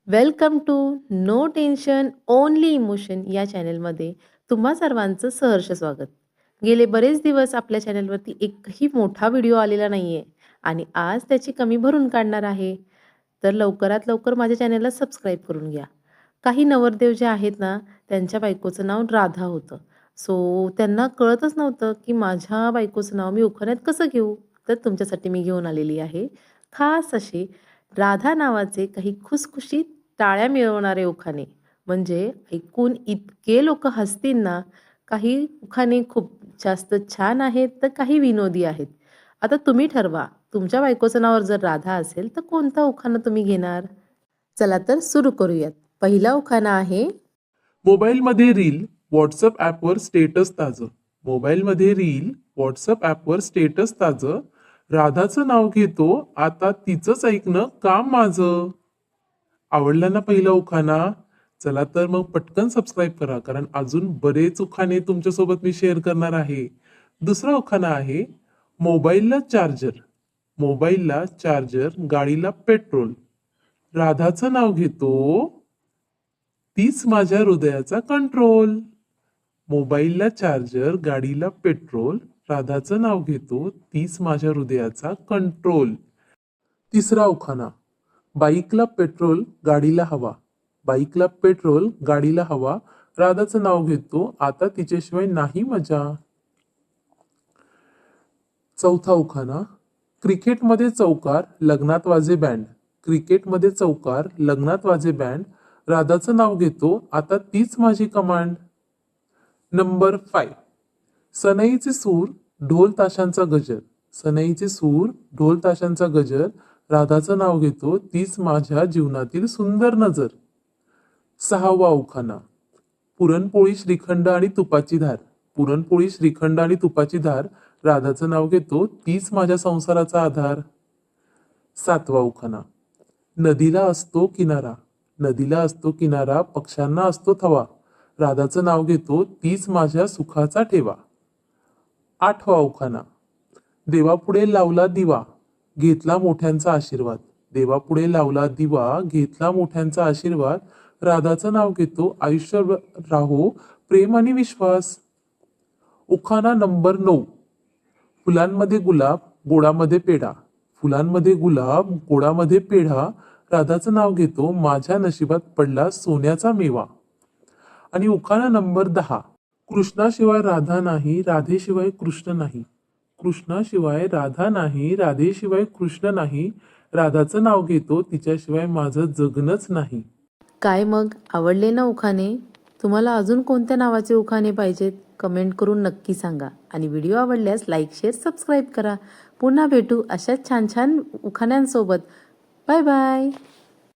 Welcome to no tension only emotion या चॅनलमध्ये तुम्हा सर्वांचं सहर्ष स्वागत. गेले बरेच दिवस आपल्या चॅनलवरती एकही मोठा व्हिडिओ आलेला नाही आहे आणि आज त्याची कमी भरून काढणार आहे. तर लवकरात लवकर माझ्या चॅनलला सबस्क्राईब करून घ्या. काही नवरदेव जे आहेत ना, त्यांच्या बायकोचं नाव राधा होतं. सो त्यांना कळतच नव्हतं की माझ्या बायकोचं नाव मी उखाण्यात कसं घेऊ. तर तुमच्यासाठी मी घेऊन आलेली आहे खास असे राधा नावाचे काही खुसखुशीत टाळ्या मिळवणारे उखाणे. म्हणजे ऐकून इतके लोक हसतील ना. काही उखाणे खूप जास्त छान आहेत तर काही विनोदी आहेत. आता तुम्ही ठरवा, तुमच्या बायकोचं नाव जर राधा असेल तर कोणता उखाणा तुम्ही घेणार. चला तर सुरू करूयात. पहिला उखाणा आहे. मोबाईलमध्ये रील व्हॉट्सअप ॲपवर स्टेटस ताजं. मोबाईलमध्ये रील व्हॉट्सअप ॲपवर स्टेटस ताजं. राधाचं नाव घेतो आता तिचंच ऐकणं काम माझं. आवडला ना पहिला उखाणा? चला तर मग पटकन सबस्क्राईब करा, कारण अजून बरेच उखाणे तुमच्यासोबत मी शेअर करणार आहे. दुसरा उखाणा आहे. मोबाईलला चार्जर. मोबाईलला चार्जर, गाडीला पेट्रोल. राधाचं नाव घेतो तीच माझ्या हृदयाचा कंट्रोल. मोबाईलला चार्जर, गाडीला पेट्रोल. राधाचं नाव घेतो तीच माझ्या हृदयाचा कंट्रोल. तिसरा उखाणा. बाईकला पेट्रोल, गाडीला हवा. बाईकला पेट्रोल, गाडीला हवा. राधाचं नाव घेतो आता तिच्याशिवाय नाही मजा. चौथा उखाणा. क्रिकेटमध्ये चौकार, लग्नात वाजे बँड. क्रिकेटमध्ये चौकार, लग्नात वाजे बँड. राधाचं नाव घेतो आता तीच माझी कमांड. नंबर 5. सनईचे सूर, ढोल ताशांचा गजर. सनईचे सूर, ढोल ताशांचा गजर. राधाचं नाव घेतो तीच माझ्या जीवनातील सुंदर नजर. सहावा उखाणा. पुरणपोळी, श्रीखंड आणि तुपाची धार. पुरणपोळी, श्रीखंड आणि तुपाची धार. राधाचं नाव घेतो तीच माझ्या संसाराचा आधार. सातवा उखाणा. नदीला असतो किनारा. नदीला असतो किनारा, पक्ष्यांना असतो थवा. राधाचं नाव घेतो तीच माझ्या सुखाचा ठेवा. आठवा उखाणा. देवापुढे लावला दिवा, घेतला मोठ्यांचा आशीर्वाद. देवापुढे लावला दिवा, घेतला मोठ्यांचा आशीर्वाद. राधाचं नाव घेतो आयुष्य राहो प्रेम आणि विश्वास. उखाणा नंबर 9. फुलांमध्ये गुलाब, गोडामध्ये पेढा. फुलांमध्ये गुलाब, गोडामध्ये पेढा. राधाचं नाव घेतो माझ्या नशिबात पडला सोन्याचा मेवा. आणि उखाणा नंबर 10. कृष्णाशिवाय राधा नाही, राधेशिवाय कृष्ण नाही. कृष्णाशिवाय राधा नाही, राधेशिवाय कृष्ण नाही. राधाचं नाव घेतो तिच्याशिवाय माझं जगणंच नाही. काय मग, आवडले ना उखाणे? तुम्हाला अजून कोणत्या नावाचे उखाणे पाहिजेत कमेंट करून नक्की सांगा. आणि व्हिडिओ आवडल्यास लाईक, शेअर, सबस्क्राईब करा. पुन्हा भेटू अशाच छान छान उखाण्यांसोबत. Bye bye.